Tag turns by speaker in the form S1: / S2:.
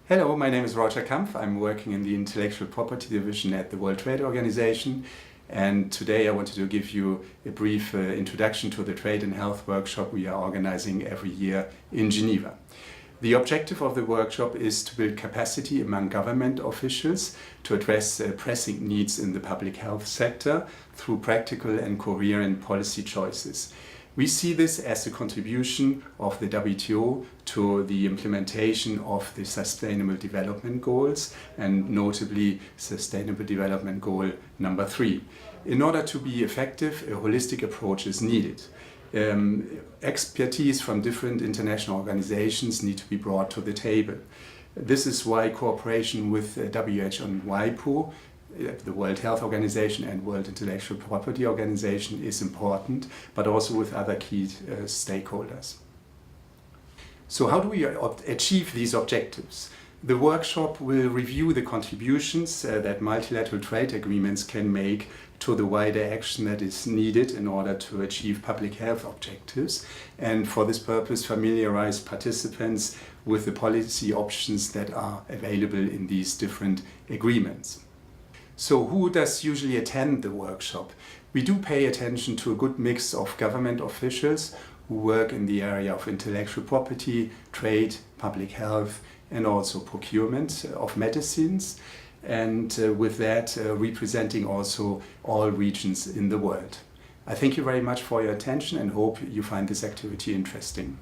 S1: Hello, my name is Roger Kampf. I'm working in the Intellectual Property Division at the World Trade Organization, and today I wanted to give you a brief introduction to the Trade and Health workshop we are organizing every year in Geneva. The objective of the workshop is to build capacity among government officials to address pressing needs in the public health sector through practical and coherent policy choices. We see this as a contribution of the WTO to the implementation of the Sustainable Development Goals, and notably Sustainable Development Goal number 3. In order to be effective, a holistic approach is needed. Expertise from different international organizations need to be brought to the table. This is why cooperation with WHO and WIPO, the World Health Organization and World Intellectual Property Organization, is important, but also with other key stakeholders. So how do we achieve these objectives? The workshop will review the contributions that multilateral trade agreements can make to the wider action that is needed in order to achieve public health objectives, and for this purpose familiarize participants with the policy options that are available in these different agreements. So who does usually attend the workshop? We do pay attention to a good mix of government officials who work in the area of intellectual property, trade, public health, and also procurement of medicines, and with that representing also all regions in the world. I thank you very much for your attention and hope you find this activity interesting.